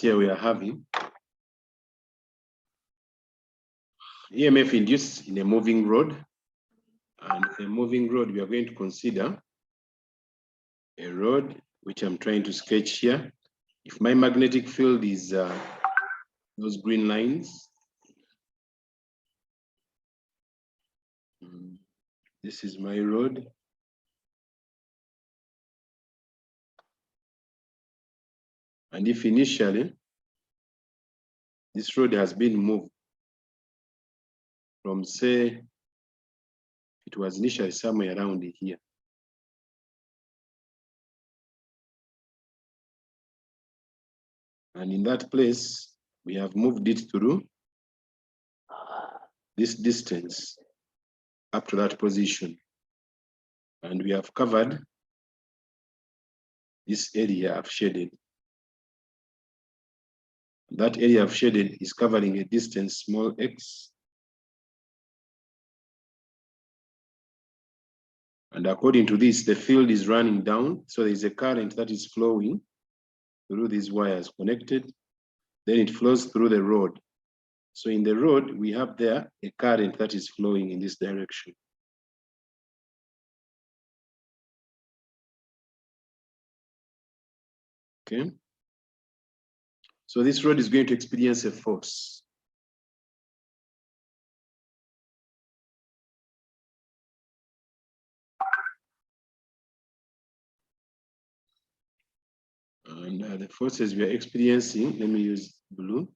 Here we are having EMF induced in a moving rod. And a moving rod, we are going to consider a rod, which I'm trying to sketch here. If my magnetic field is those green lines, this is my rod. And if initially this rod has been moved from, say, it was initially somewhere around here. And in that place, we have moved it through this distance up to that position. And we have covered this area I've shaded. That area I've shaded is covering a distance small x. And according to this, the field is running down. So there is a current that is flowing through these wires connected. Then it flows through the rod. So in the rod, we have there a current that is flowing in this direction. Okay. So this rod is going to experience a force. And the forces we are experiencing, let me use blue.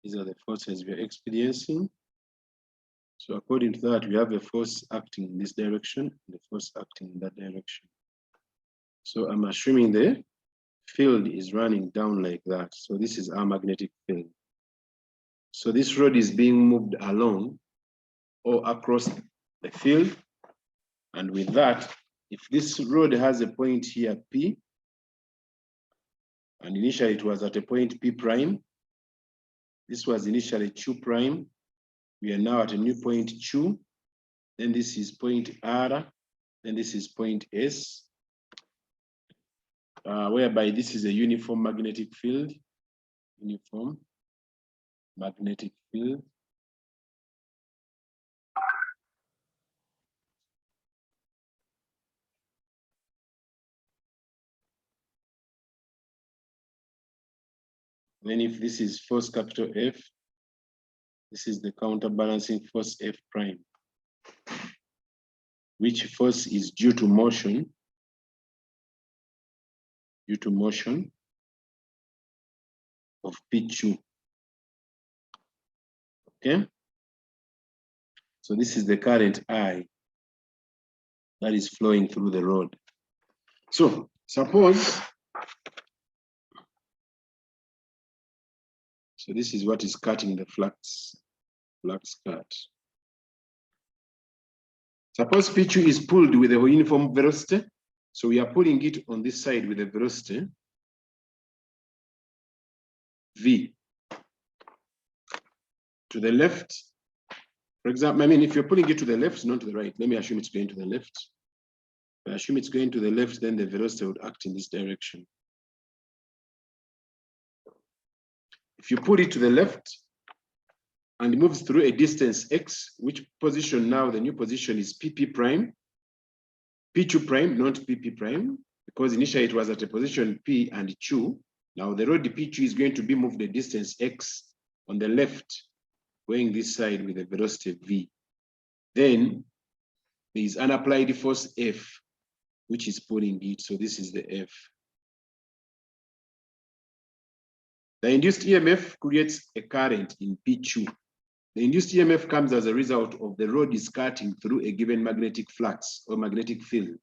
These are the forces we are experiencing. So according to that, we have a force acting in this direction, and the force acting in that direction. So I'm assuming the field is running down like that. So this is our magnetic field. So this rod is being moved along or across the field. And with that, if this rod has a point here, P, and initially it was at a point P prime, this was initially Q prime. We are now at a new point Q. Then this is point R. Then this is point S, whereby this is a uniform magnetic field. Uniform magnetic field. Then if this is force capital F, this is the counterbalancing force F prime, which force is due to motion of PQ. Okay? So this is the current I that is flowing through the rod. So suppose, so this is what is cutting the flux cut. Suppose PQ is pulled with a uniform velocity. So we are pulling it on this side with a velocity V. To the left, for example, I mean, if you're pulling it to the left, not to the right, let me assume it's going to the left. If I assume it's going to the left, then the velocity would act in this direction. If you put it to the left and it moves through a distance x, which position now, the new position is PP prime, P2 prime, not PP prime, because initially it was at a position P and Q. Now the rod P2 is going to be moved the distance x on the left, going this side with a velocity V. Then there is an applied force F, which is pulling it. So this is the F. The induced EMF creates a current in PQ. The induced EMF comes as a result of the rod is cutting through a given magnetic flux or magnetic field.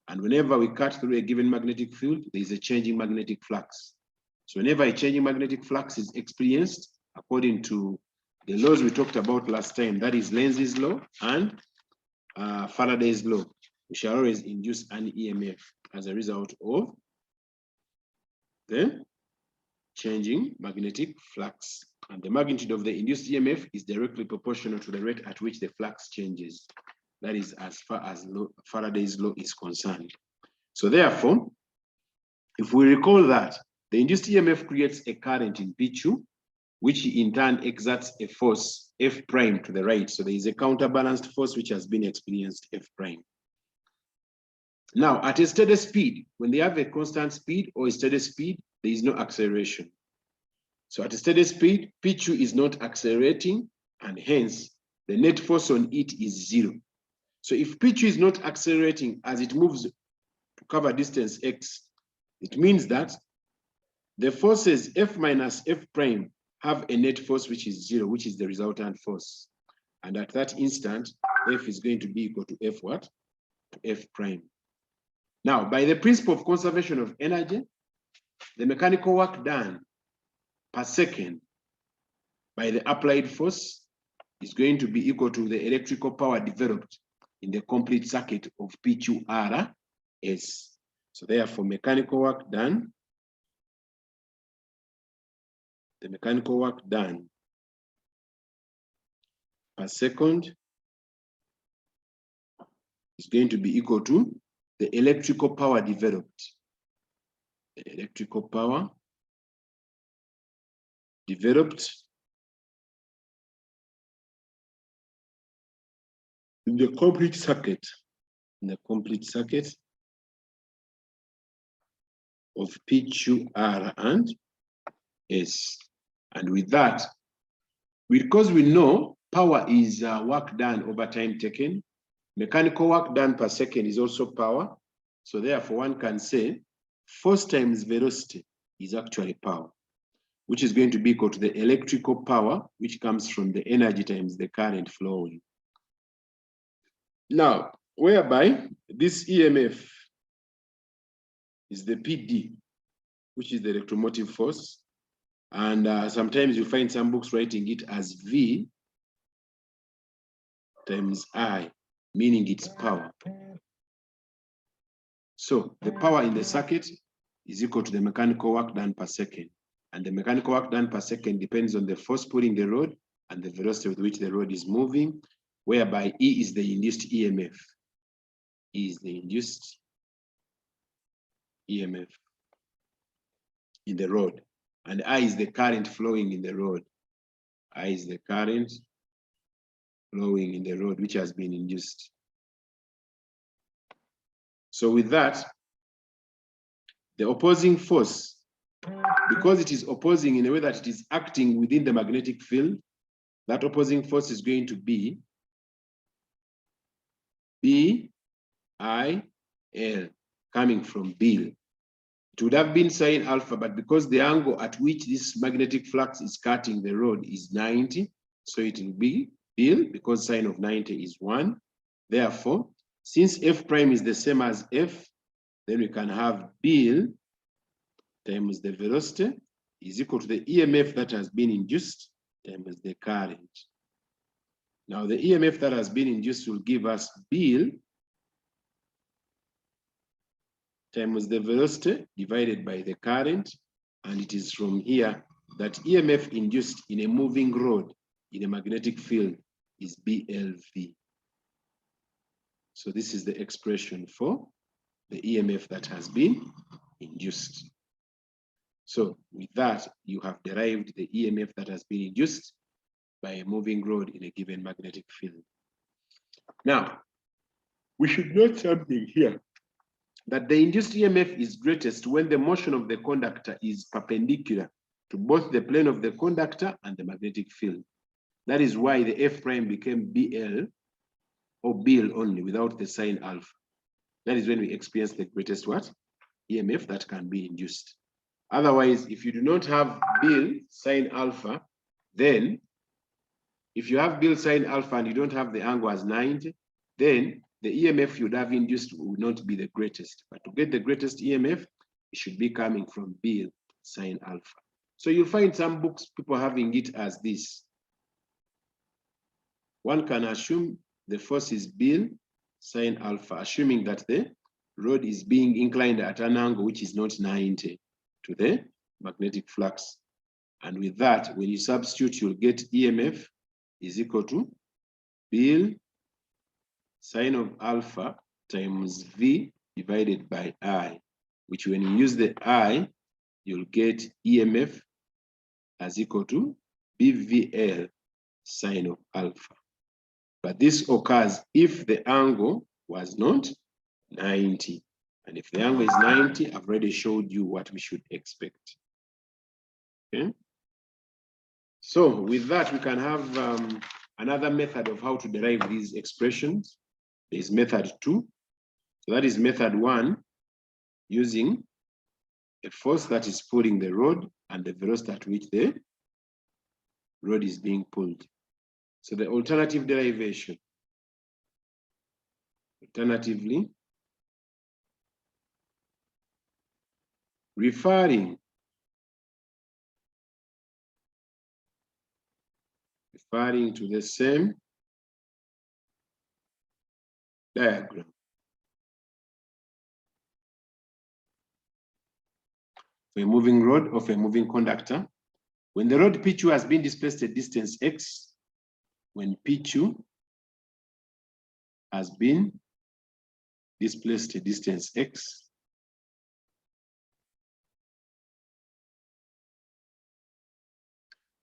And whenever we cut through a given magnetic field, there is a changing magnetic flux. So whenever a changing magnetic flux is experienced, according to the laws we talked about last time, that is Lenz's law and Faraday's law, we shall always induce an EMF as a result of the changing magnetic flux. And the magnitude of the induced EMF is directly proportional to the rate at which the flux changes. That is as far as Faraday's law is concerned. So therefore, if we recall that the induced EMF creates a current in P2, which in turn exerts a force F prime to the right. So there is a counterbalanced force which has been experienced F prime. Now, at a steady speed, when they have a constant speed or a steady speed, there is no acceleration. So at a steady speed, P2 is not accelerating, and hence the net force on it is 0. So if P2 is not accelerating as it moves to cover distance x, it means that the forces F minus F prime have a net force which is 0, which is the resultant force. And at that instant, F is going to be equal to F what? To F prime. Now, by the principle of conservation of energy, the mechanical work done per second by the applied force is going to be equal to the electrical power developed in the complete circuit of P2RS. So therefore, mechanical work done, the mechanical work done per second is going to be equal to the electrical power developed. The electrical power developed in the complete circuit, of P2R and S. And with that, because we know power is work done over time taken, mechanical work done per second is also power. So therefore, one can say force times velocity is actually power, which is going to be equal to the electrical power, which comes from the energy times the current flowing. Now, whereby this EMF is the PD, which is the electromotive force. And sometimes you find some books writing it as V times I, meaning it's power. So the power in the circuit is equal to the mechanical work done per second. And the mechanical work done per second depends on the force pulling the rod and the velocity with which the rod is moving, whereby E is the induced EMF. E is the induced EMF in the rod. And I is the current flowing in the rod. I is the current flowing in the rod which has been induced. So with that, the opposing force, because it is opposing in a way that it is acting within the magnetic field, that opposing force is going to be BIL, coming from Bill. It would have been sine alpha, but because the angle at which this magnetic flux is cutting the rod is 90, so it will be Bill, because sine of 90 is 1. Therefore, since F prime is the same as F, then we can have Bill times the velocity is equal to the EMF that has been induced times the current. Now, the EMF that has been induced will give us Bill times the velocity divided by the current, and it is from here that EMF induced in a moving rod in a magnetic field is BLV. So this is the expression for the EMF that has been induced. So with that, you have derived the EMF that has been induced by a moving rod in a given magnetic field. Now, we should note something here, that the induced EMF is greatest when the motion of the conductor is perpendicular to both the plane of the conductor and the magnetic field. That is why the F prime became BL or Bill only without the sine alpha. That is when we experience the greatest what? EMF that can be induced. Otherwise, if you do not have Bill sine alpha, then if you have Bill sine alpha and you don't have the angle as 90, then the EMF you'd have induced would not be the greatest. But to get the greatest EMF, it should be coming from Bill sine alpha. So you'll find some books, people having it as this. One can assume the force is Bill sine alpha, assuming that the rod is being inclined at an angle which is not 90 to the magnetic flux. And with that, when you substitute, you'll get EMF is equal to Bill sine of alpha times V divided by I, which when you use the I, you'll get EMF as equal to BVL sine of alpha. But this occurs if the angle was not 90. And if the angle is 90, I've already showed you what we should expect. Okay. So with that, we can have another method of how to derive these expressions. There's method 2. So that is method 1, using a force that is pulling the rod and the velocity at which the rod is being pulled. So the alternative derivation, alternatively, referring to the same diagram. For a moving rod or for a moving conductor, when the rod P2 has been displaced a distance x, when P2 has been displaced a distance x,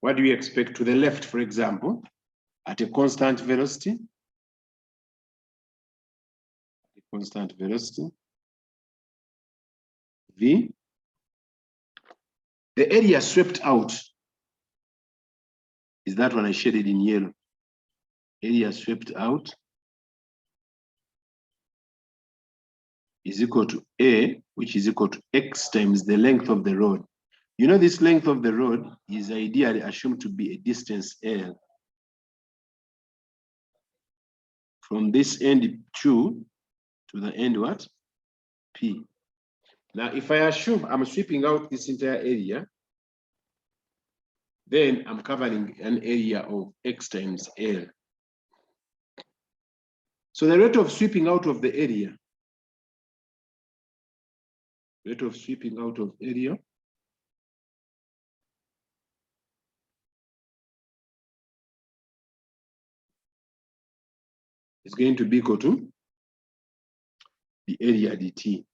what do you expect to the left, for example, at a constant velocity? Constant velocity, V. The area swept out is that one I shaded in yellow. Area swept out is equal to A, which is equal to X times the length of the rod. You know, this length of the rod is ideally assumed to be a distance L. From this end 2 to the end what? P. Now, if I assume I'm sweeping out this entire area, then I'm covering an area of X times L. So the rate of sweeping out of the area, is going to be equal to the area dt.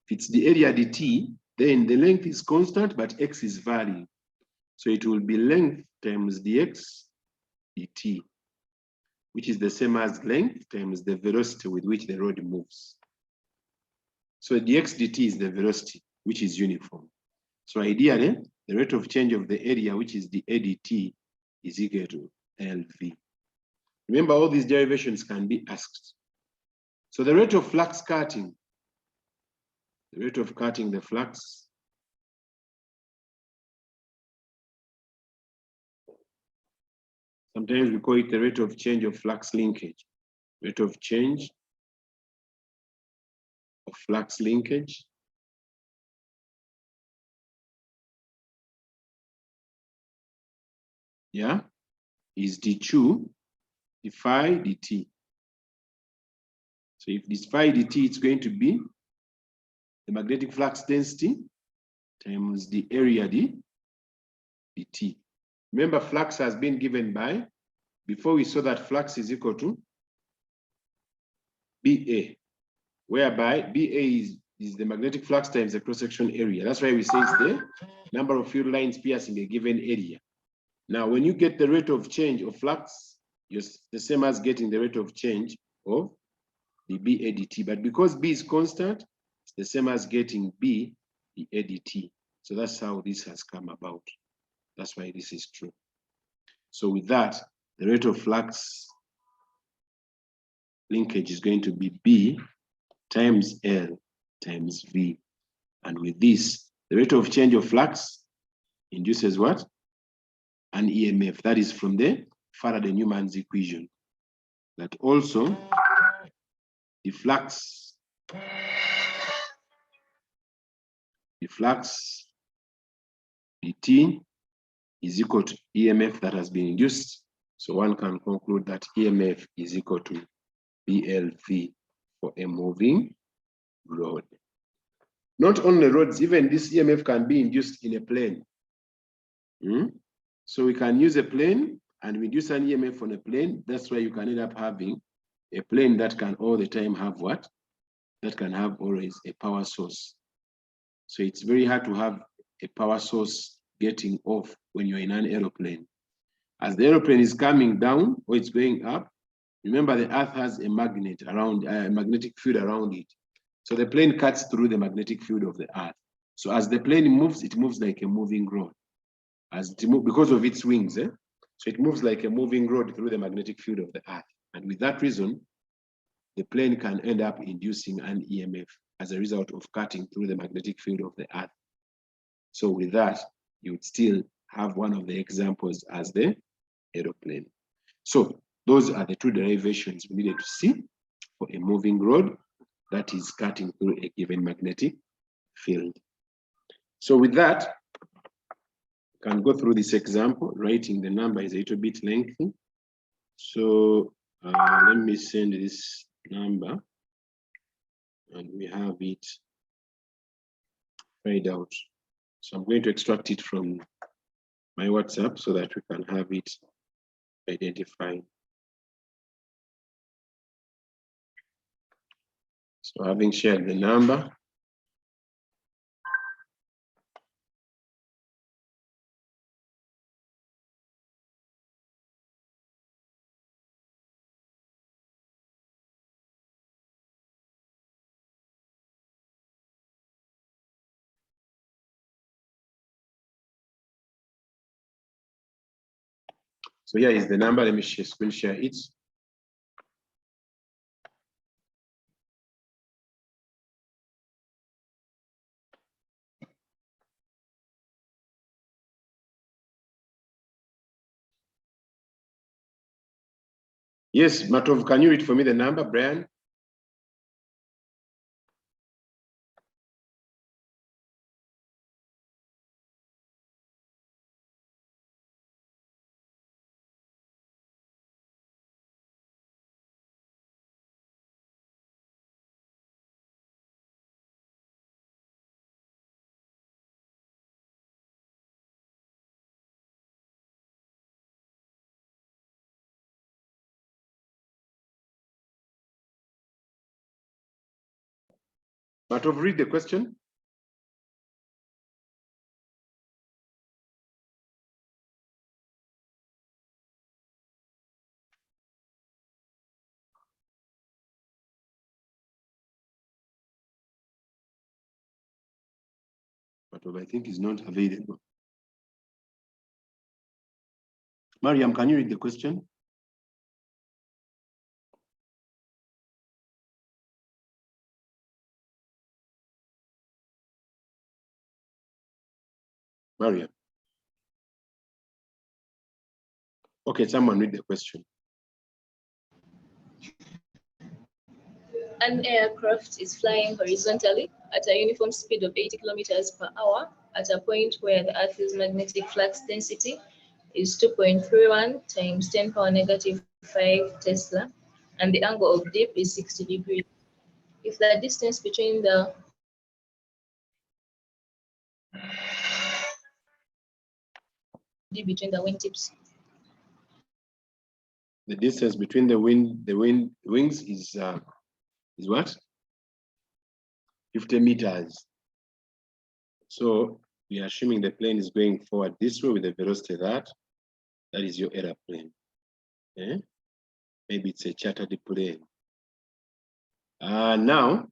If it's the area dt, then the length is constant, but x is varying. So it will be length times dx dt, which is the same as length times the velocity with which the rod moves. So dx dt is the velocity, which is uniform. So ideally, the rate of change of the area, which is the ADT, is equal to LV. Remember, all these derivations can be asked. So the rate of flux cutting, the rate of cutting the flux, sometimes we call it the rate of change of flux linkage. Rate of change of flux linkage is d2 d phi dt. So if this phi dt, it's going to be the magnetic flux density times the area dt. Remember, flux has been given by, before we saw that flux is equal to BA, whereby BA is the magnetic flux times the cross-section area. That's why we say it's the number of field lines piercing a given area. Now, when you get the rate of change of flux, you're the same as getting the rate of change of the BA dt. But because B is constant, it's the same as getting B the ADT. So that's how this has come about. That's why this is true. So with that, the rate of flux linkage is going to be B times L times V. And with this, the rate of change of flux induces what? An EMF. That is from the Faraday-Newman's equation. That also the flux dt is equal to EMF that has been induced. So one can conclude that EMF is equal to BLV for a moving rod. Not only rods, even this EMF can be induced in a plane. So we can use a plane and we induce an EMF on a plane, that's why you can end up having a plane that can all the time have what? That can have always a power source. So it's very hard to have a power source getting off when you're in an aeroplane. As the aeroplane is coming down or it's going up, remember the Earth has a magnet around, a magnetic field around it. So the plane cuts through the magnetic field of the Earth. So as the plane moves, it moves like a moving rod. As it moves, because of its wings, so it moves like a moving rod through the magnetic field of the Earth. And with that reason, the plane can end up inducing an EMF as a result of cutting through the magnetic field of the Earth. So with that, you would still have one of the examples as the aeroplane. So those are the two derivations we needed to see for a moving rod that is cutting through a given magnetic field. So with that, you can go through this example. Writing the number is a little bit lengthy. So let me send this number and we have it read out. So I'm going to extract it from my WhatsApp so that we can have it identified. So having shared the number, so here is the number. Let me screen share it. Yes, Matov, can you read for me the number, Brian? Matov, read the question. Matov, I think is not available. Mariam, can you read the question? Mariam. Okay, someone read the question. An aircraft is flying horizontally at a uniform speed of 80 kilometers per hour at a point where the Earth's magnetic flux density is 2.31 times 10 power negative 5 Tesla, and the angle of dip is 60 degrees. If the distance between the wingtips. The distance between the wings is what? 50 meters. So we are assuming the plane is going forward this way with the velocity that is your airplane. Maybe it's a chartered plane. Now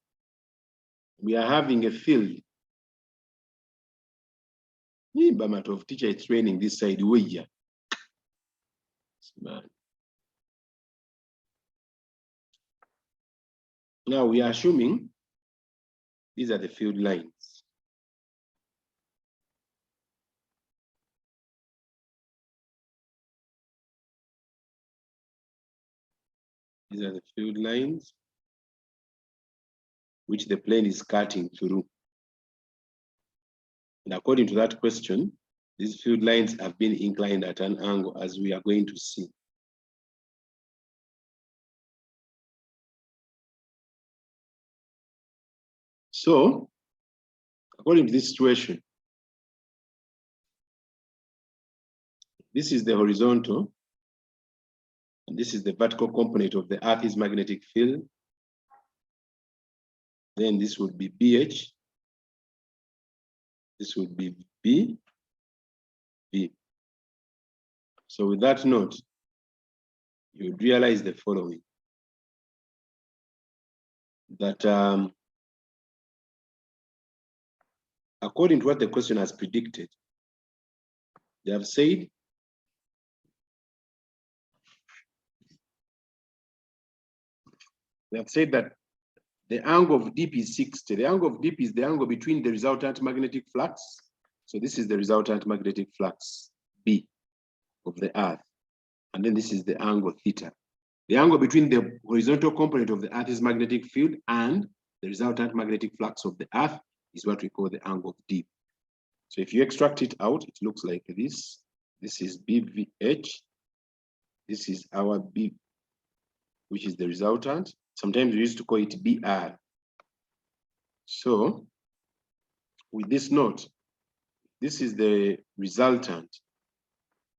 we are having a field. But of teacher is training this side way here. Now we are assuming these are the field lines. These are the field lines which the plane is cutting through. And according to that question, these field lines have been inclined at an angle, as we are going to see. So, according to this situation, this is the horizontal, And this is the vertical component of the Earth's magnetic field. Then this would be BH. This would be B. So with that note, you would realize the following. That according to what the question has predicted, they have said that the angle of dip is 60. The angle of dip is the angle between the resultant magnetic flux. So this is the resultant magnetic flux, B, of the Earth. And then this is the angle theta. The angle between the horizontal component of the Earth's magnetic field and the resultant magnetic flux of the Earth is what we call the angle of dip. So if you extract it out, it looks like this. This is BVH. This is our B, which is the resultant. Sometimes we used to call it BR. So with this note, this is the resultant.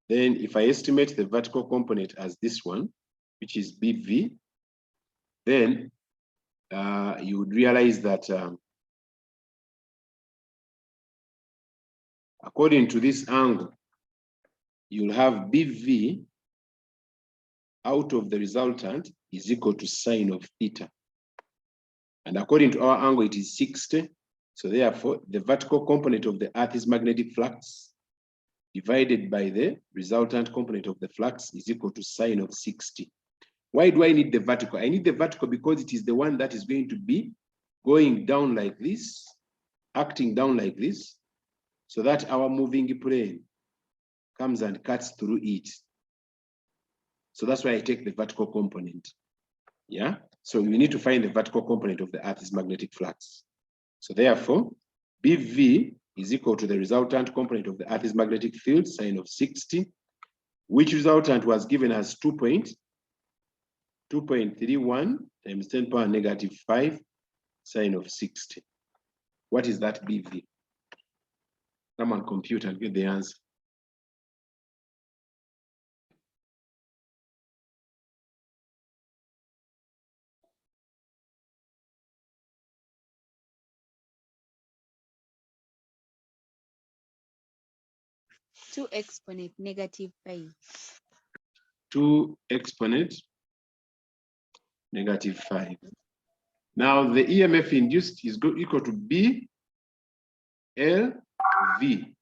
Then if I estimate the vertical component as this one, which is BV, then you would realize that according to this angle, you'll have BV out of the resultant is equal to sine of theta. And according to our angle, it is 60. So therefore, the vertical component of the Earth's magnetic flux divided by the resultant component of the flux is equal to sine of 60. Why do I need the vertical? I need the vertical because it is the one that is going to be going down like this, acting down like this, so that our moving plane comes and cuts through it. So that's why I take the vertical component. Yeah. So we need to find the vertical component of the Earth's magnetic flux. So therefore, BV is equal to the resultant component of the Earth's magnetic field, sine of 60, which resultant was given as 2.31 times 10 power negative 5 sine of 60. What is that BV? Come on, computer, and get the answer. Two exponent negative 5. 2 exponent negative 5. Now the EMF induced is equal to B L V.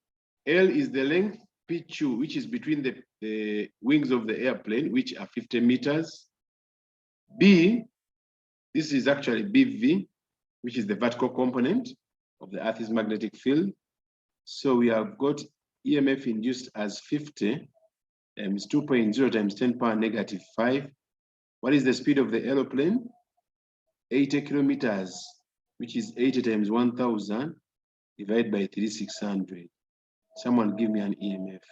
L is the length PQ, which is between the wings of the airplane, which are 50 meters. B, this is actually BV, which is the vertical component of the Earth's magnetic field. So we have got EMF induced as 50 times 2.0 times 10 power negative 5. What is the speed of the aeroplane? 80 kilometers, which is 80 times 1,000 divided by 3,600. Someone give me an EMF.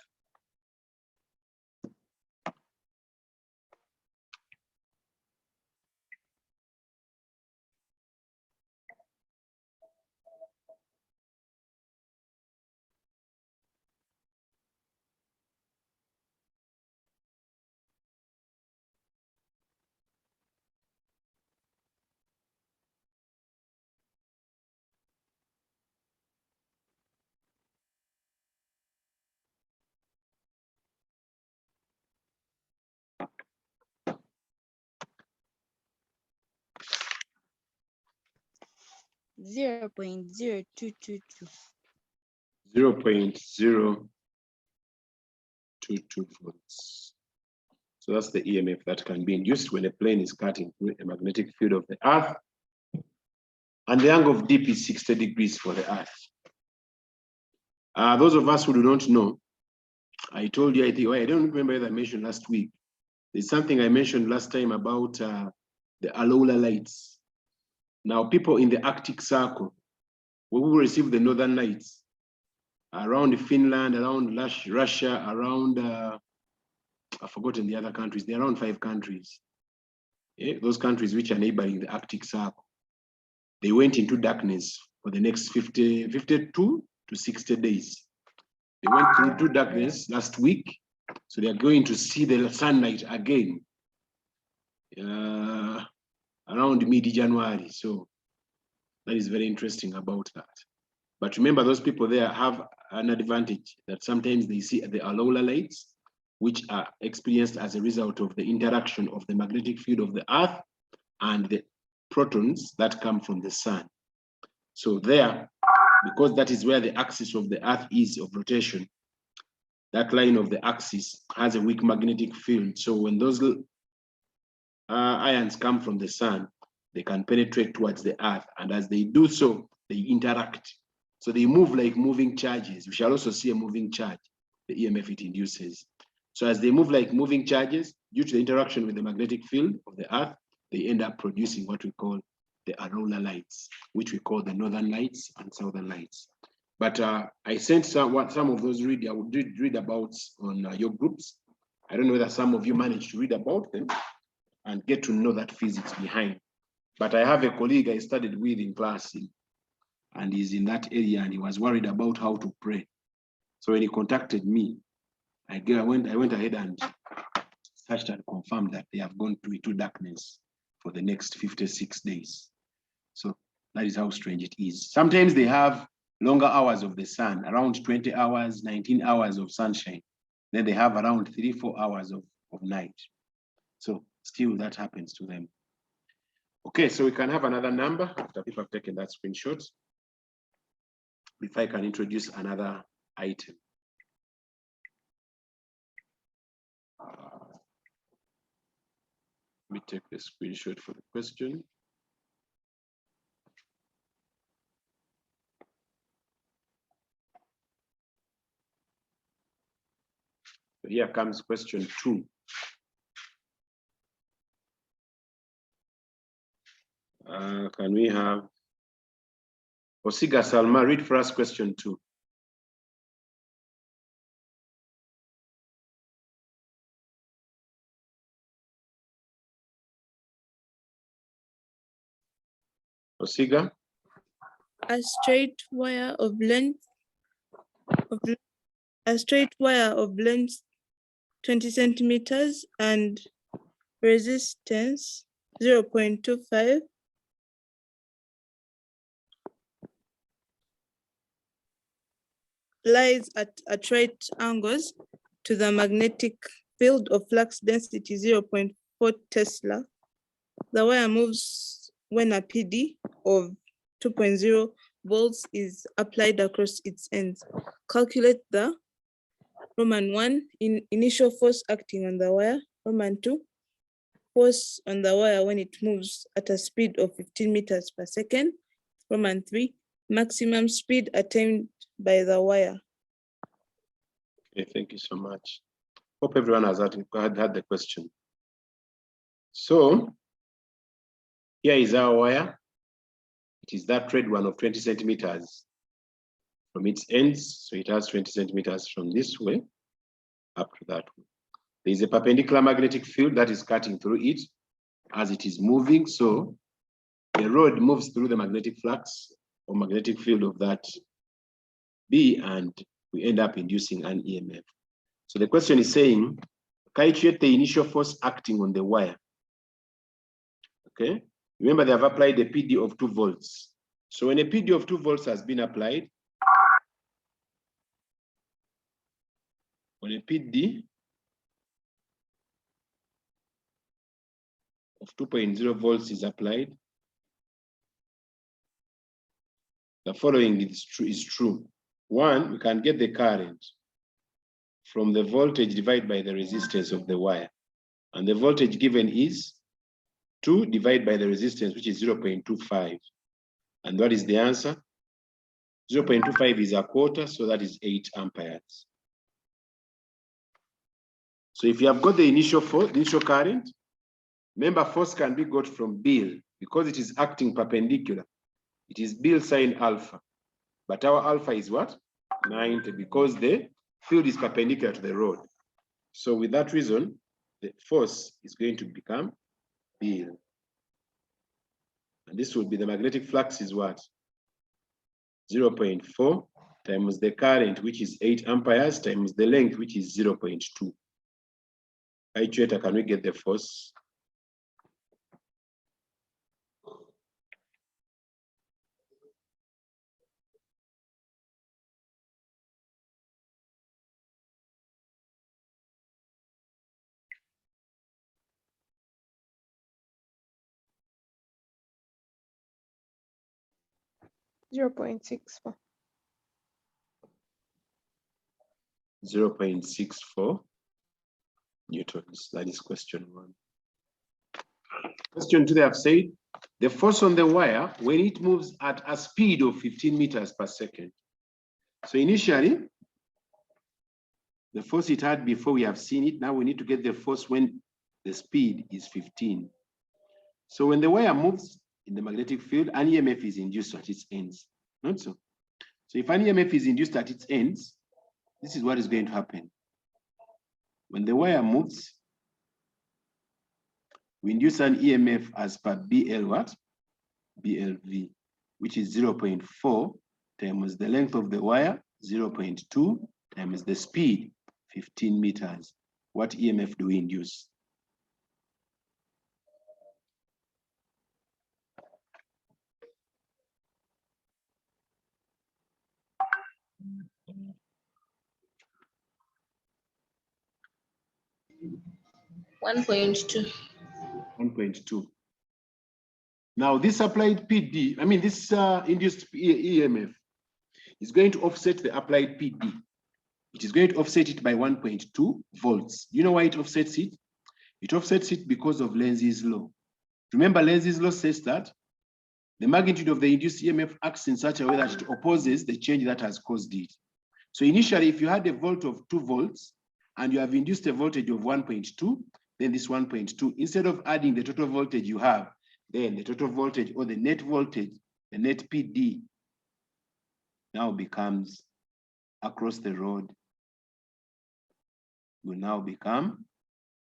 Zero point 0.0222. 0.022 volts. So that's the EMF that can be induced when a plane is cutting through a magnetic field of the Earth. And the angle of dip is 60 degrees for the Earth. Those of us who do not know, I told you, I don't remember if I mentioned last week. There's something I mentioned last time about the aurora lights. Now, people in the Arctic Circle, we will receive the northern lights around Finland, around Russia, around, I've forgotten the other countries. There are around 5 countries. Yeah, those countries which are neighboring the Arctic Circle. They went into darkness for the next 52 to 60 days. They went through darkness last week, so they are going to see the sunlight again around mid-January. So that is very interesting about that. But remember, those people there have an advantage that sometimes they see the aurora lights, which are experienced as a result of the interaction of the magnetic field of the Earth and the protons that come from the sun. So there, because that is where the axis of the Earth is of rotation, that line of the axis has a weak magnetic field. So when those ions come from the sun, they can penetrate towards the Earth. And as they do so, they interact. So they move like moving charges. We shall also see a moving charge, the EMF it induces. So as they move like moving charges, due to the interaction with the magnetic field of the Earth, they end up producing what we call the aurora lights, which we call the northern lights and southern lights. But I sent some of those I would read about on your groups. I don't know whether some of you managed to read about them and get to know that physics behind. But I have a colleague I studied with in class, and he's in that area, and he was worried about how to pray. So when he contacted me, I went ahead and searched and confirmed that they have gone into darkness for the next 56 days. So that is how strange it is. Sometimes they have longer hours of the sun, around 20 hours, 19 hours of sunshine. Then they have around 3-4 hours of night. So still that happens to them. Okay, so we can have another number after people have taken that screenshot. If I can introduce another item. Let me take the screenshot for the question. So here comes question 2. Can we have Osiga Salma read for us question 2? Osiga? A straight wire of length 20 centimeters and resistance 0.25 lies at right angles to the magnetic field of flux density 0.4 Tesla. The wire moves when a PD of 2.0 volts is applied across its ends. Calculate the Roman 1 initial force acting on the wire, Roman 2 force on the wire when it moves at a speed of 15 meters per second, Roman 3 maximum speed attained by the wire. Okay, thank you so much. Hope everyone has had the question. So here is our wire. It is that red one of 20 centimeters from its ends. So it has 20 centimeters from this way up to that way. There is a perpendicular magnetic field that is cutting through it as it is moving. So the rod moves through the magnetic flux or magnetic field of that B, and we end up inducing an EMF. So the question is saying, calculate the initial force acting on the wire. Okay, remember they have applied a PD of 2 volts. So when a PD of 2 volts has been applied, when a PD of 2.0 volts is applied, the following is true. 1, we can get the current from the voltage divided by the resistance of the wire. And the voltage given is 2 divided by the resistance, which is 0.25. And what is the answer? 0.25 is a quarter, so that is 8 amperes. So if you have got the initial current, remember force can be got from Bill because it is acting perpendicular. It is Bill sine alpha, but our alpha is what? 90, because the field is perpendicular to the rod. So with that reason, the force is going to become Bill. And this will be the magnetic flux is what? 0.4 times the current, which is 8 amperes, times the length, which is 0.2. Actuator, can we get the force? 0.64. 0.64 newtons. That is question 1. Question 2, they have said, the force on the wire when it moves at a speed of 15 meters per second. So initially, the force it had before, we have seen it. Now we need to get the force when the speed is 15. So when the wire moves in the magnetic field, an EMF is induced at its ends. Not so. So if an EMF is induced at its ends, this is what is going to happen. When the wire moves, we induce an EMF as per BL what? BLV, which is 0.4 times the length of the wire, 0.2 times the speed, 15 meters. What EMF do we induce? One point two. 1.2. Now this applied PD, this induced EMF is going to offset the applied PD. It is going to offset it by 1.2 volts. You know why it offsets it? It offsets it because of Lenz's law. Remember, Lenz's law says that the magnitude of the induced EMF acts in such a way that it opposes the change that has caused it. So initially, if you had a volt of 2 volts and you have induced a voltage of 1.2, then this 1.2, instead of adding the total voltage you have, then the total voltage or the net voltage, the net PD, now becomes across the rod, will now become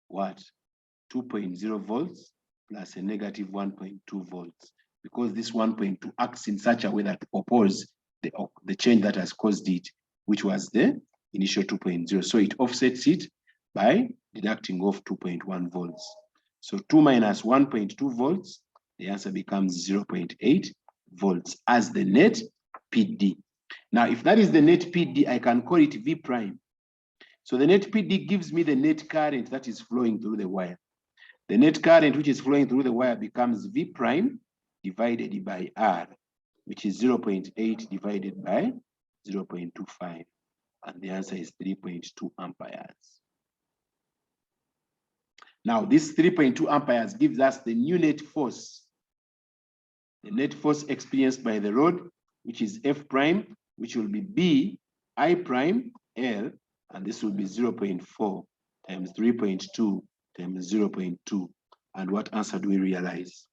what? 2.0 volts plus a negative 1.2 volts, because this 1.2 acts in such a way that opposes the change that has caused it, which was the initial 2.0. So it offsets it by deducting off 2.1 volts. So 2 minus 1.2 volts, the answer becomes 0.8 volts as the net PD. Now, if that is the net PD, I can call it V prime. So the net PD gives me the net current that is flowing through the wire. The net current which is flowing through the wire becomes V prime divided by R, which is 0.8 divided by 0.25. And the answer is 3.2 amperes. Now, this 3.2 amperes gives us the new net force. The net force experienced by the rod, which is F prime, which will be B I prime L, and this will be 0.4 times 3.2 times 0.2. And what answer do we realize?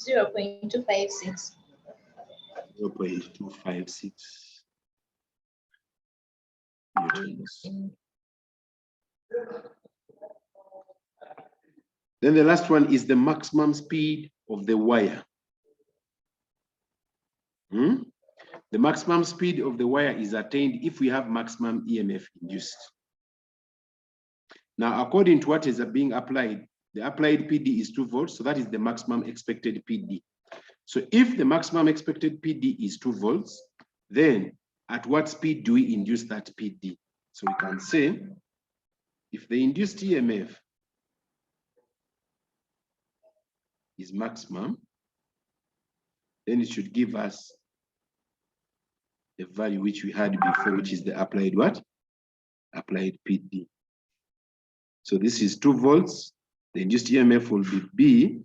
Zero point two five six. 0.256 newtons. Then the last one is the maximum speed of the wire. The maximum speed of the wire is attained if we have maximum EMF induced. Now, according to what is being applied, the applied PD is 2 volts, so that is the maximum expected PD. So if the maximum expected PD is 2 volts, then at what speed do we induce that PD? So we can say, if the induced EMF is maximum, then it should give us the value which we had before, which is the applied what? Applied PD. So this is 2 volts. The induced EMF will be B.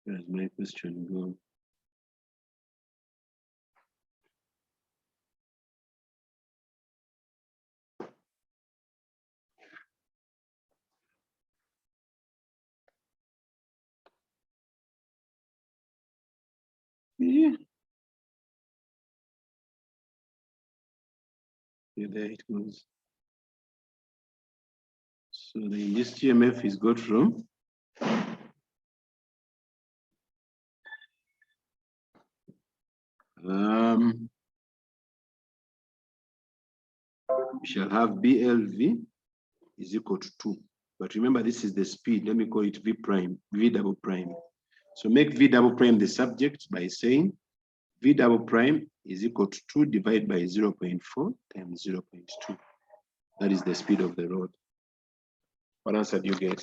Where's my question go? Yeah. Yeah, there it goes. So the induced EMF is got from we shall have BLV is equal to 2. But remember, this is the speed. Let me call it V prime, V double prime. So make V double prime the subject by saying V double prime is equal to 2 divided by 0.4 times 0.2. That is the speed of the road. What answer do you get?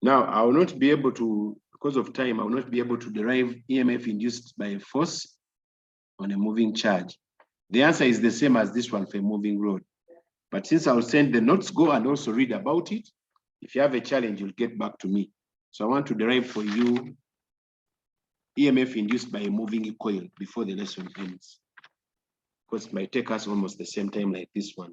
Now, I will not be able to, because of time, I will not be able to derive EMF induced by a force on a moving charge. The answer is the same as this one for a moving road. But since I'll send the notes, go and also read about it. If you have a challenge, you'll get back to me. So I want to derive for you EMF induced by a moving coil before the lesson ends, because it might take us almost the same time like this one.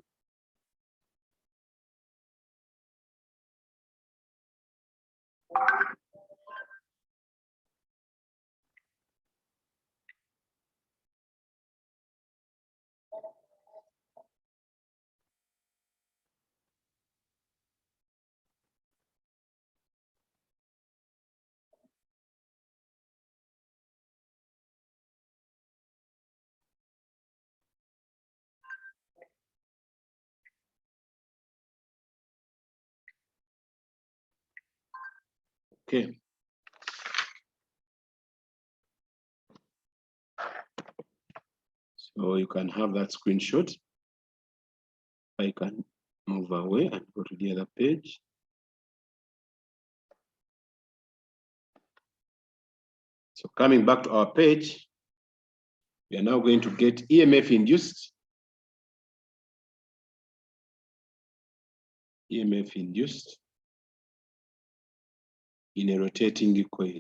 Okay. So you can have that screenshot. I can move away and go to the other page. So coming back to our page, we are now going to get EMF induced. EMF induced in a rotating coil.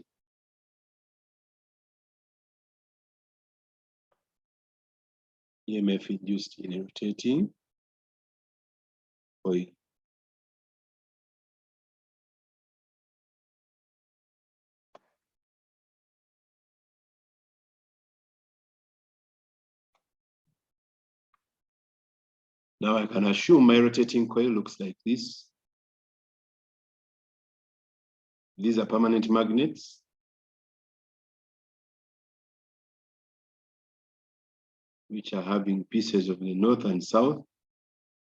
EMF induced in a rotating coil. Now I can assume my rotating coil looks like this. These are permanent magnets. Which are having pieces of the north and south.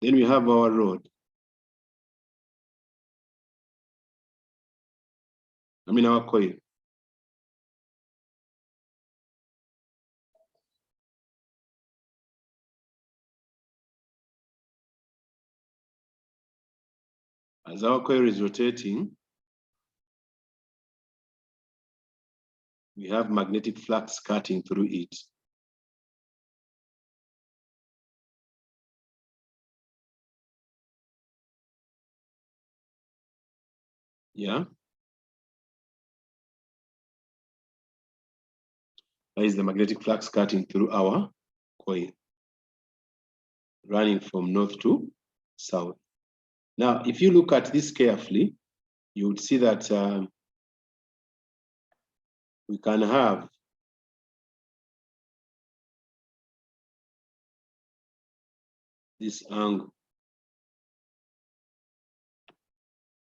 Then we have our rod. Our coil. As our coil is rotating, we have magnetic flux cutting through it. Yeah. That is the magnetic flux cutting through our coil, running from north to south. Now, if you look at this carefully, you would see that we can have this angle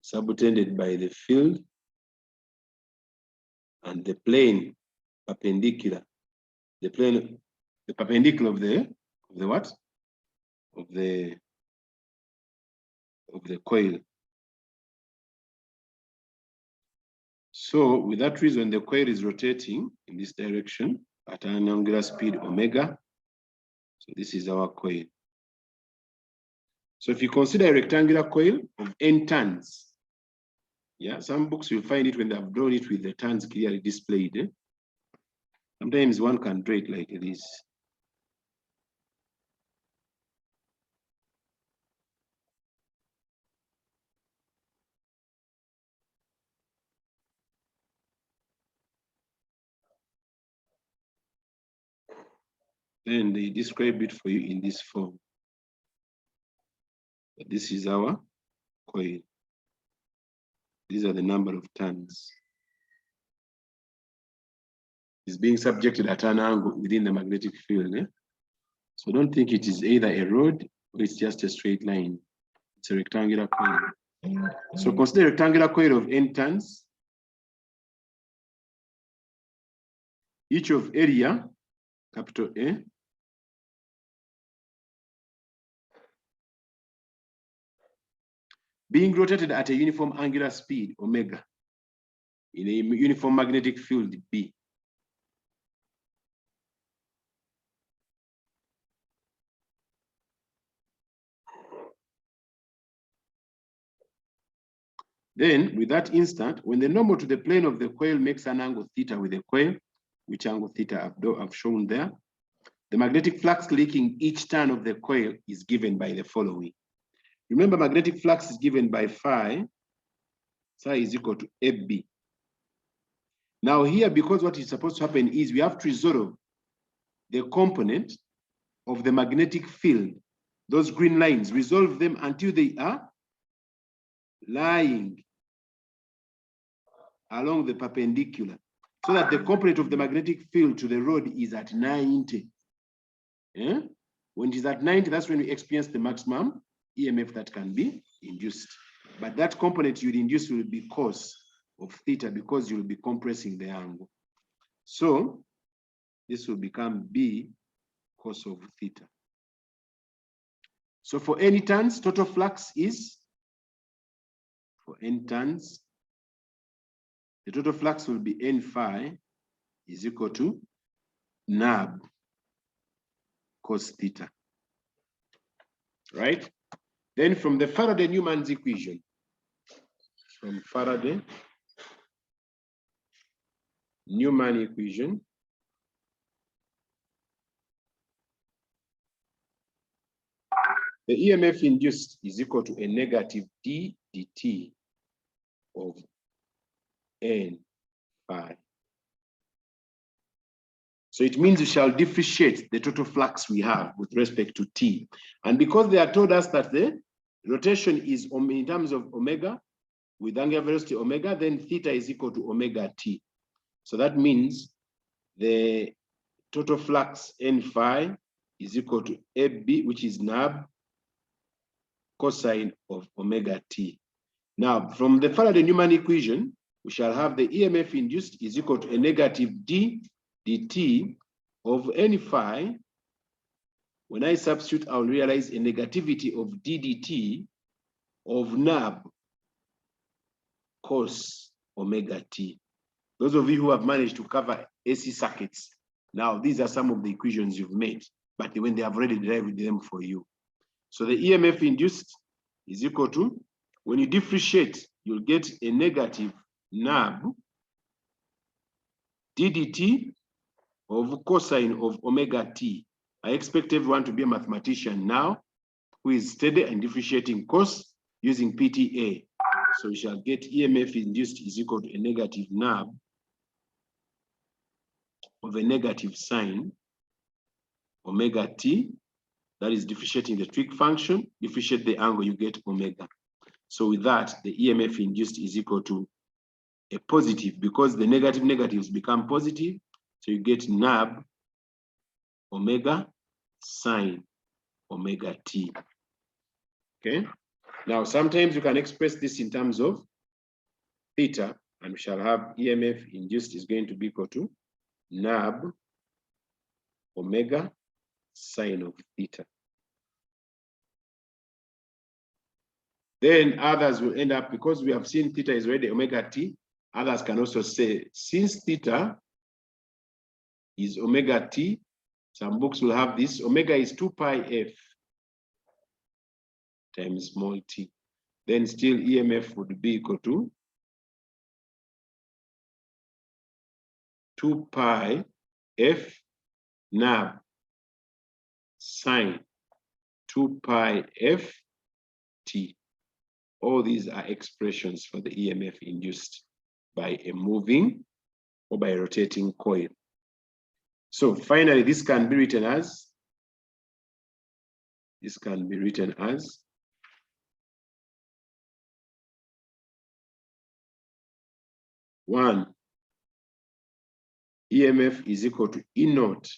subtended by the field and the plane perpendicular. The perpendicular of the what? Of the coil. So with that reason, the coil is rotating in this direction at an angular speed omega. So this is our coil. So if you consider a rectangular coil of n turns, yeah, some books you'll find it when they have drawn it with the turns clearly displayed. Sometimes one can draw it like this. Then they describe it for you in this form. This is our coil. These are the number of turns. It's being subjected at an angle within the magnetic field. So don't think it is either a rod or it's just a straight line. It's a rectangular coil. So consider a rectangular coil of n turns. Each of area, capital A, being rotated at a uniform angular speed, omega, in a uniform magnetic field, B. Then, with that instant, when the normal to the plane of the coil makes an angle theta with the coil, which angle theta I've shown there, the magnetic flux leaking each turn of the coil is given by the following. Remember, magnetic flux is given by phi. Psi is equal to AB. Now here, because what is supposed to happen is we have to resolve the component of the magnetic field, those green lines, resolve them until they are lying along the perpendicular, so that the component of the magnetic field to the rod is at 90. When it is at 90, that's when we experience the maximum EMF that can be induced. But that component you'd induce will be cos of theta because you'll be compressing the angle. So this will become B cos of theta. So for any turns, total flux is, for n turns, the total flux will be n phi is equal to nab cos theta, right? Then from the Faraday-Newman's equation, from Faraday-Newman equation, the EMF induced is equal to a negative d dt of n phi. So it means we shall differentiate the total flux we have with respect to t. And because they have told us that the rotation is in terms of omega, with angular velocity omega, then theta is equal to omega t. So that means the total flux n phi is equal to AB, which is nab cosine of omega t. Now, from the Faraday-Newman equation, we shall have the EMF induced is equal to a negative d dt of n phi. When I substitute, I'll realize a negativity of d dt of nab cos omega t. Those of you who have managed to cover AC circuits, now these are some of the equations you've made, but when they have already derived them for you. So the EMF induced is equal to, when you differentiate, you'll get a negative nab d dt of cosine of omega t. I expect everyone to be a mathematician now who is steady and differentiating cos using PTA. So we shall get EMF induced is equal to a negative nab of a negative sine omega t. That is differentiating the trig function, differentiate the angle, you get omega. So with that, the EMF induced is equal to a positive, because the negative negatives become positive. So you get nab omega sine omega t. Okay. Now, sometimes you can express this in terms of theta, and we shall have EMF induced is going to be equal to nab omega sine of theta. Then others will end up, because we have seen theta is already omega t, others can also say, since theta is omega t, some books will have this, omega is 2 pi f times small t. Then still EMF would be equal to 2 pi f nab sine 2 pi f t. All these are expressions for the EMF induced by a moving or by a rotating coil. So finally, this can be written as 1 EMF is equal to E naught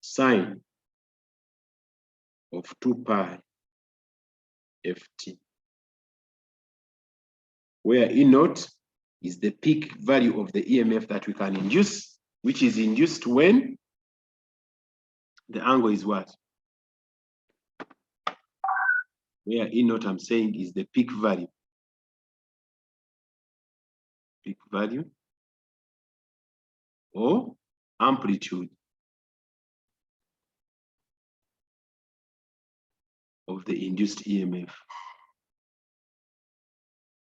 sine of 2 pi ft, where E naught is the peak value of the EMF that we can induce, which is induced when the angle is what? Where E naught, I'm saying, is the peak value. Peak value or amplitude of the induced EMF.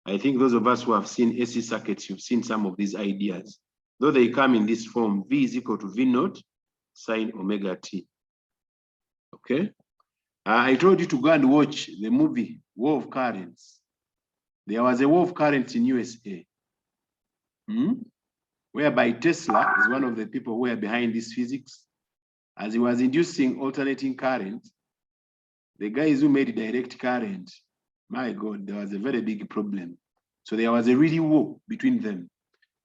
I think those of us who have seen AC circuits, you've seen some of these ideas. Though they come in this form, V is equal to V naught sine omega t. Okay? I told you to go and watch the movie War of Currents. There was a war of currents in USA, whereby Tesla is one of the people who are behind this physics. As he was inducing alternating current, the guys who made direct current, my God, there was a very big problem. So there was a really war between them.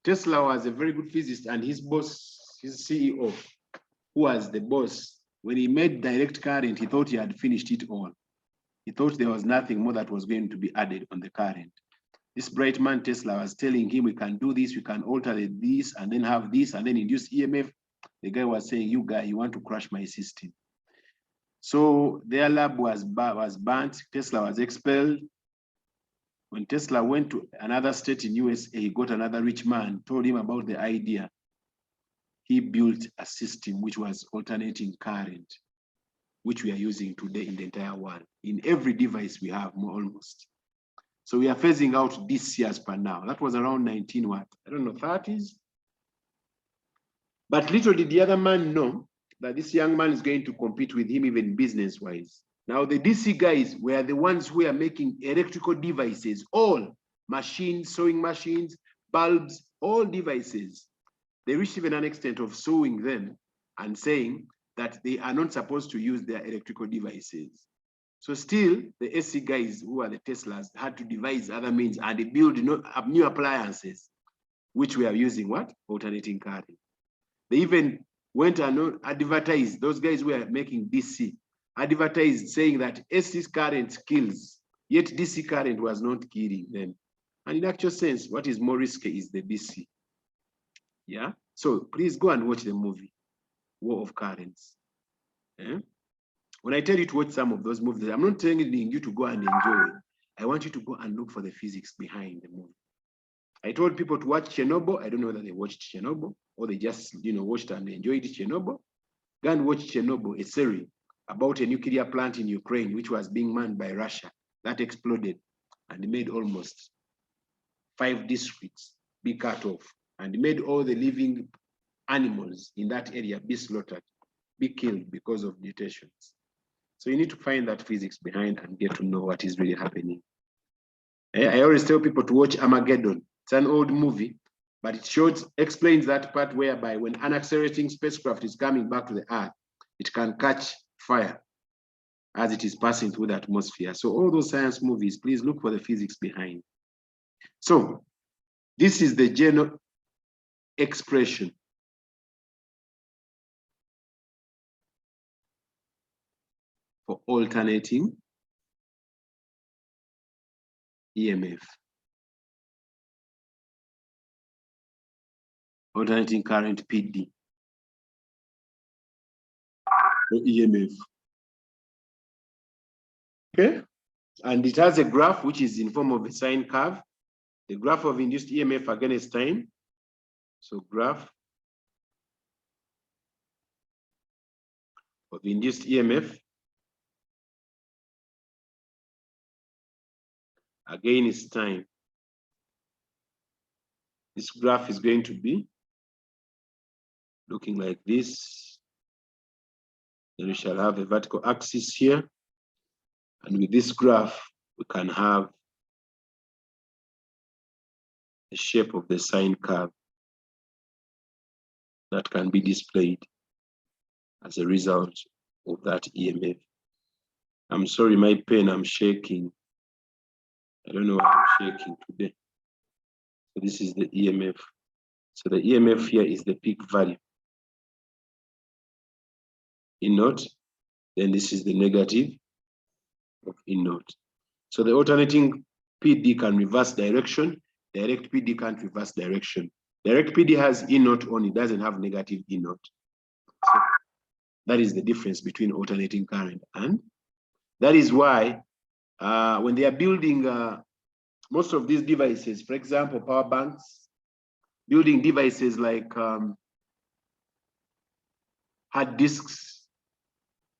Tesla was a very good physicist, and his boss, his CEO, who was the boss, when he made direct current, he thought he had finished it all. He thought there was nothing more that was going to be added on the current. This bright man Tesla was telling him, we can do this, we can alter this, and then have this, and then induce EMF. The guy was saying, you guy, you want to crash my system. So their lab was burnt. Tesla was expelled. When Tesla went to another state in USA, he got another rich man, told him about the idea. He built a system which was alternating current, which we are using today in the entire world. In every device we have, almost. So we are phasing out this years per now. That was around 19 what? I don't know, 30s. But little did the other man know that this young man is going to compete with him even business-wise. Now the DC guys were the ones who are making electrical devices, all machines, sewing machines, bulbs, all devices. They reached even an extent of suing them and saying that they are not supposed to use their electrical devices. So still, the AC guys who are the Teslas had to devise other means and they build new appliances, which we are using what? Alternating current. They even went and advertised, those guys who are making DC, advertised saying that AC current kills, yet DC current was not killing them. And in actual sense, what is more risky is the DC. Yeah, so please go and watch the movie, War of Currents. Yeah? When I tell you to watch some of those movies, I'm not telling you to go and enjoy. I want you to go and look for the physics behind the movie. I told people to watch Chernobyl. I don't know whether they watched Chernobyl or they just, watched and enjoyed Chernobyl. Go and watch Chernobyl, a series about a nuclear plant in Ukraine, which was being manned by Russia, that exploded and made almost 5 districts be cut off and made all the living animals in that area be slaughtered, be killed because of mutations. So you need to find that physics behind and get to know what is really happening. I always tell people to watch Armageddon. It's an old movie, but it explains that part whereby when an accelerating spacecraft is coming back to the Earth, it can catch fire as it is passing through the atmosphere. So all those science movies, please look for the physics behind. So this is the general expression for alternating EMF. Alternating current PD or EMF. Okay, and it has a graph which is in form of a sine curve. The graph of induced EMF against time. So graph of induced EMF against time. This graph is going to be looking like this. Then we shall have a vertical axis here. And with this graph, we can have the shape of the sine curve that can be displayed as a result of that EMF. I'm sorry, my pen, I'm shaking. I don't know why I'm shaking today. So this is the EMF. So the EMF here is the peak value in naught. Then this is the negative of in naught. So the alternating PD can reverse direction. Direct PD can't reverse direction. Direct PD has in naught only, doesn't have negative in naught. So that is the difference between alternating current, and that is why when they are building most of these devices, for example, power banks, building devices like hard disks,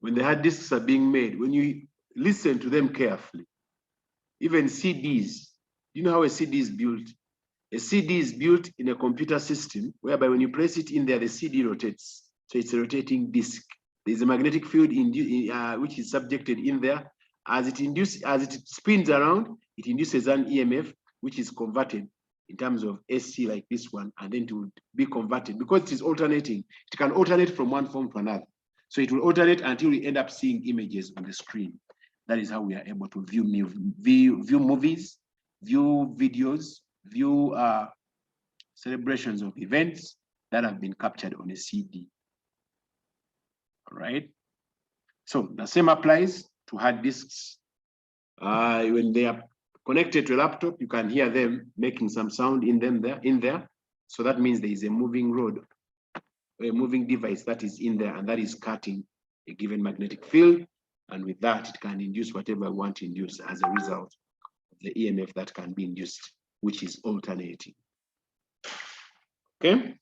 when the hard disks are being made, when you listen to them carefully, even CDs, you know how a CD is built? A CD is built in a computer system whereby when you place it in there, the CD rotates. So it's a rotating disk. There's a magnetic field which is subjected in there. As it spins around, it induces an EMF, which is converted in terms of AC like this one, and then to be converted because it is alternating. It can alternate from one form to another. So it will alternate until we end up seeing images on the screen. That is how we are able to view movies, view videos, view celebrations of events that have been captured on a CD. All right. So the same applies to hard disks. When they are connected to a laptop, you can hear them making some sound in there. So that means there is a moving rod, a moving device that is in there, and that is cutting a given magnetic field. And with that, it can induce whatever I want to induce as a result of the EMF that can be induced, which is alternating. Okay.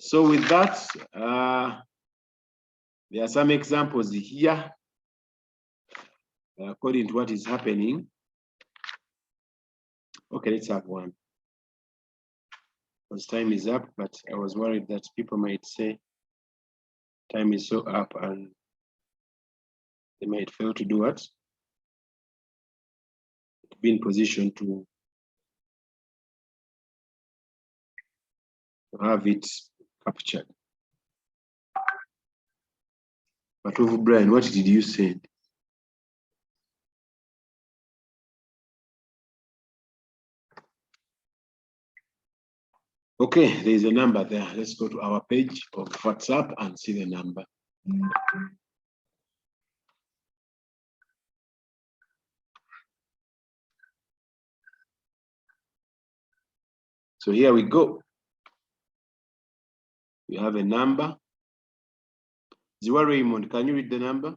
So with that, there are some examples here according to what is happening. Okay, let's have one. Because time is up, but I was worried that people might say time is so up and they might fail to do what? To be in position to have it captured. But over Brian, what did you say? Okay, there is a number there. Let's go to our page of WhatsApp and see the number. So here we go. We have a number. Ziwa Raymond, can you read the number?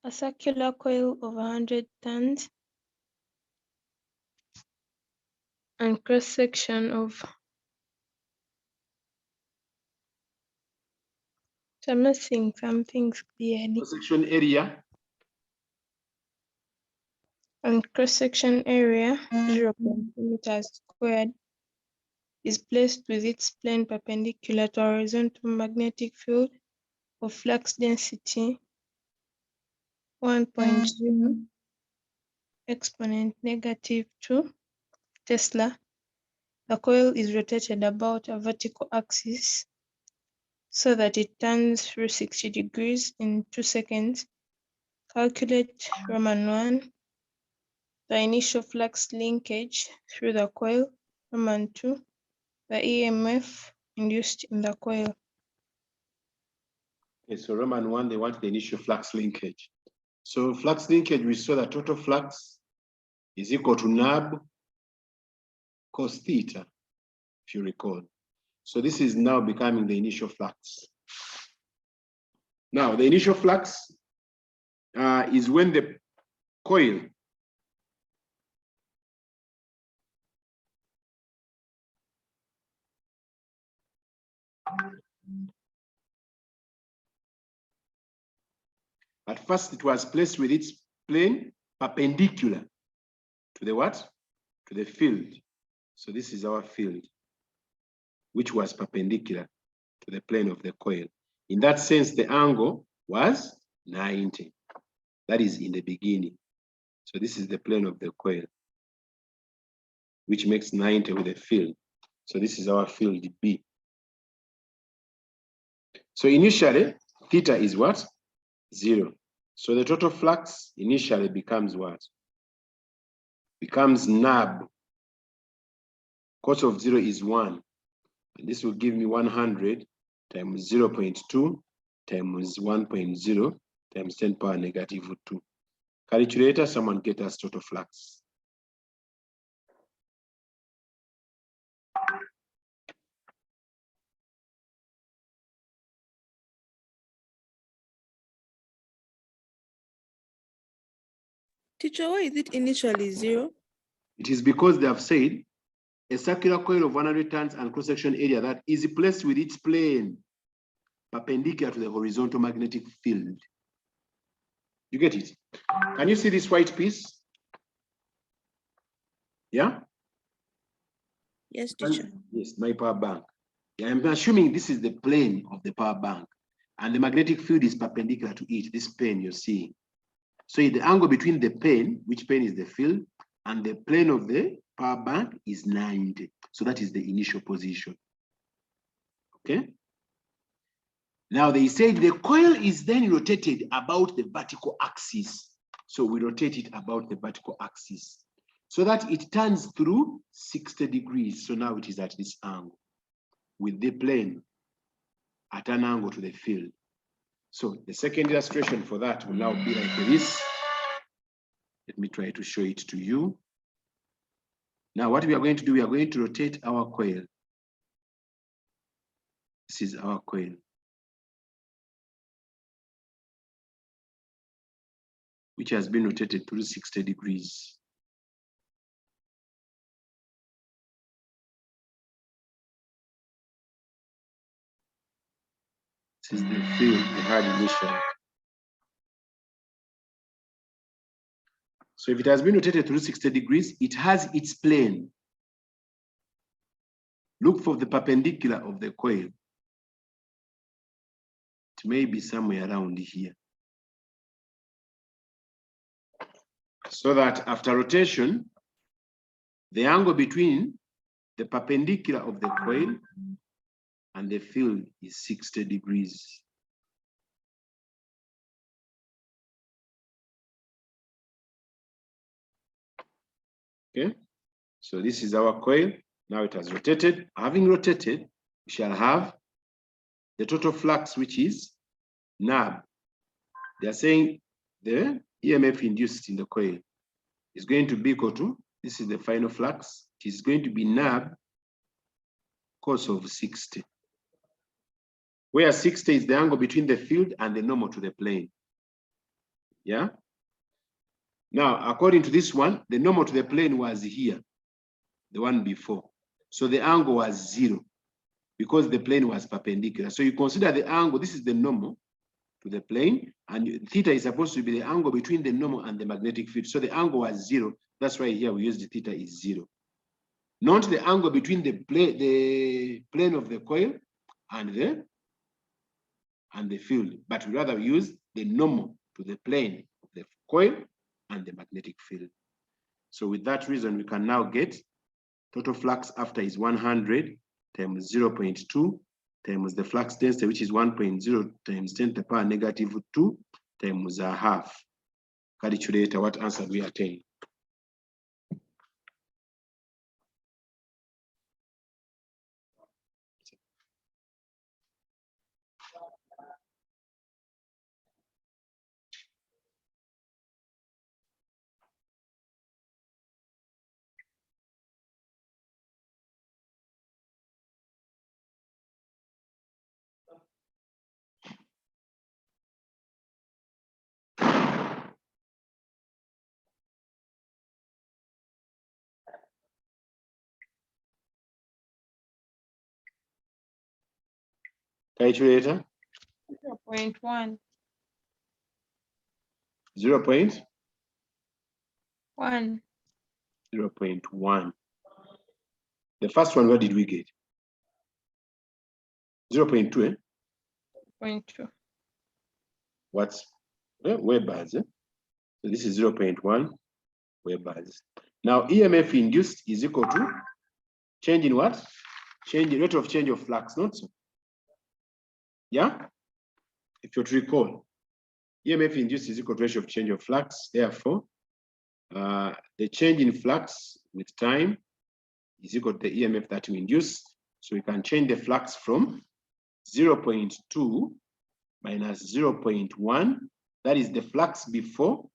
A circular coil of 100 turns and cross-section of, so I'm not seeing some things clearly. Cross-section area. And cross-section area 0.2 meters squared is placed with its plane perpendicular to a horizontal magnetic field of flux density 1.0 exponent negative 2 Tesla. The coil is rotated about a vertical axis so that it turns through 60 degrees in 2 seconds. Calculate Roman 1, the initial flux linkage through the coil. Roman 2, the EMF induced in the coil. Okay, so Roman 1, they want the initial flux linkage. So flux linkage, we saw that total flux is equal to nab cos theta, if you recall. So this is now becoming the initial flux. Now, the initial flux is when the coil at first it was placed with its plane perpendicular to the what? To the field. So this is our field, which was perpendicular to the plane of the coil. In that sense, the angle was 90. That is in the beginning. So this is the plane of the coil, which makes 90 with the field. So this is our field B. So initially, theta is what? 0. So the total flux initially becomes what? Becomes nab. Cos of 0 is 1. And this will give me 100 times 0.2 times 1.0 times 10 power negative 2. Calculator, someone get us total flux. Teacher, why is it initially 0? It is because they have said a circular coil of 100 turns and cross-section area that is placed with its plane perpendicular to the horizontal magnetic field. You get it? Can you see this white piece? Yeah? Yes, teacher. Yes, my power bank. Yeah, I'm assuming this is the plane of the power bank and the magnetic field is perpendicular to it, this plane you're seeing. So the angle between the plane, which plane is the field, and the plane of the power bank is 90. So that is the initial position. Okay? Now they said the coil is then rotated about the vertical axis. So we rotate it about the vertical axis so that it turns through 60 degrees. So now it is at this angle with the plane at an angle to the field. So the second illustration for that will now be like this. Let me try to show it to you. Now what we are going to do, we are going to rotate our coil. This is our coil. Which has been rotated through 60 degrees. This is the field we had initially. So if it has been rotated through 60 degrees, it has its plane. Look for the perpendicular of the coil. It may be somewhere around here. So that after rotation, the angle between the perpendicular of the coil and the field is 60 degrees. Okay, so this is our coil. Now it has rotated. Having rotated, we shall have the total flux, which is nab. They are saying the EMF induced in the coil is going to be equal to, this is the final flux, it is going to be nab cos of 60, where 60 is the angle between the field and the normal to the plane. Yeah. Now, according to this one, the normal to the plane was here, the one before. So the angle was 0 because the plane was perpendicular. So you consider the angle, this is the normal to the plane, and theta is supposed to be the angle between the normal and the magnetic field. So the angle was 0. That's why here we use the theta is 0. Not the angle between the plane of the coil and the field, but we rather use the normal to the plane of the coil and the magnetic field. So with that reason, we can now get total flux after is 100 times 0.2 times the flux density, which is 1.0 times 10 to the power negative 2 times a half. Calculator, what answer we attain? Calculator? 0.1. 0.1. The first one, what did we get? 0.2, eh? 0.2. What's Webers, eh? So this is 0.1 Webers. Now EMF induced is equal to change in what? rate of change of flux, not so? Yeah? If you recall, EMF induced is equal to rate of change of flux. Therefore, the change in flux with time is equal to the EMF that we induce. So we can change the flux from 0.2 minus 0.1. That is the flux before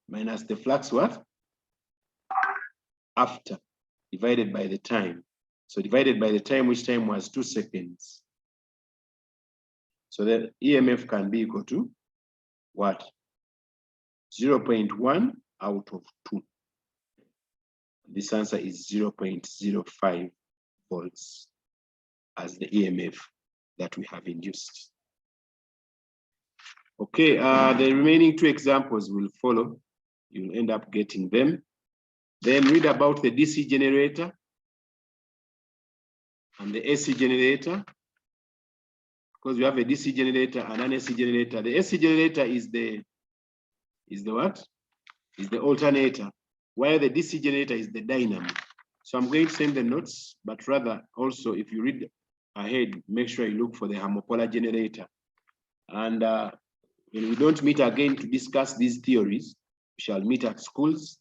minus the flux what? After, divided by the time. So divided by the time, which time was 2 seconds. So the EMF can be equal to what? 0.1 out of 2. This answer is 0.05 volts as the EMF that we have induced. Okay, the remaining 2 examples will follow. You'll end up getting them. Then read about the DC generator and the AC generator, because we have a DC generator and an AC generator. The AC generator is the what? Is the alternator, while the DC generator is the dynamo. So I'm going to send the notes, but rather also if you read ahead, make sure you look for the homopolar generator. And when we don't meet again to discuss these theories, we shall meet at schools,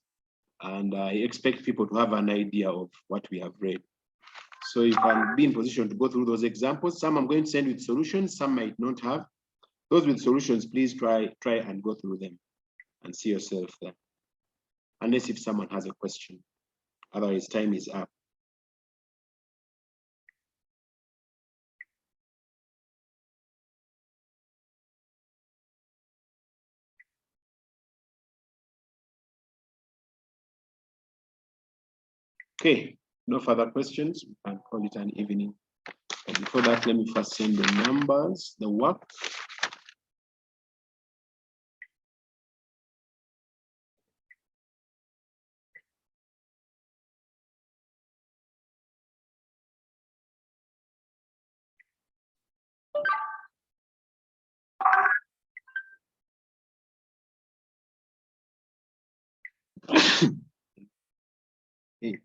and I expect people to have an idea of what we have read. So you can be in position to go through those examples. Some I'm going to send with solutions, some might not have. Those with solutions, please try and go through them and see yourself there. Unless if someone has a question. Otherwise, time is up. Okay, no further questions. We can call it an evening. But before that, let me first send the numbers, the work. Hey.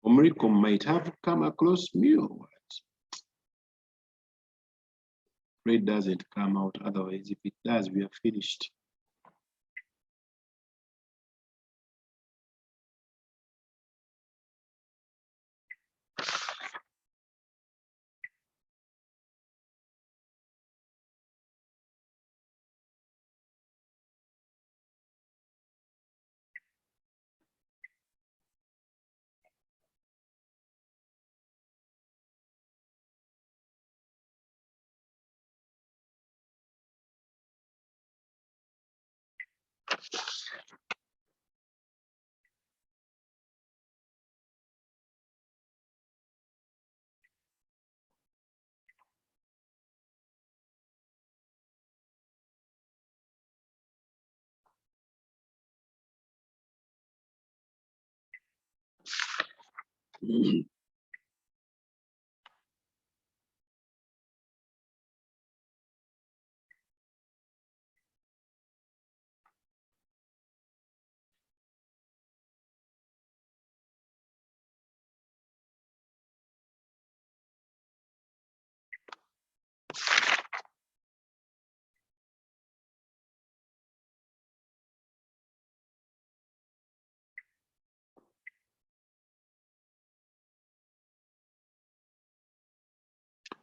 Omrico might have come across me or what? It doesn't come out, otherwise if it does, we are finished.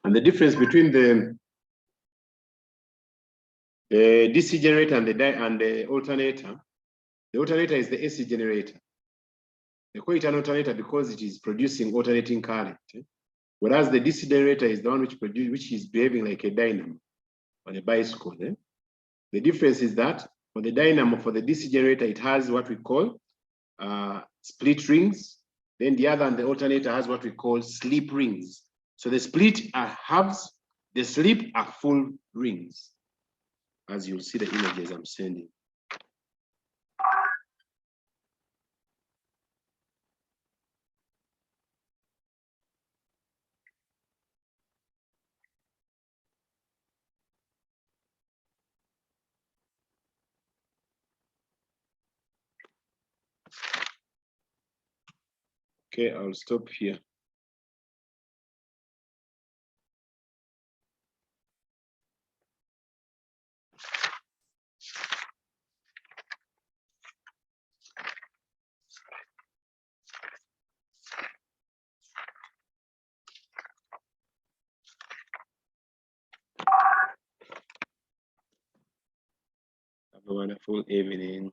And the difference between the DC generator and the alternator is the AC generator. They call it an alternator because it is producing alternating current. Whereas the DC generator is the one which is behaving like a dynamo on a bicycle. The difference is that for the dynamo, for the DC generator, it has what we call split rings. Then the other, and the alternator has what we call slip rings. So the split are halves, the slip are full rings, as you'll see the images I'm sending. Okay, I'll stop here. Have a wonderful evening.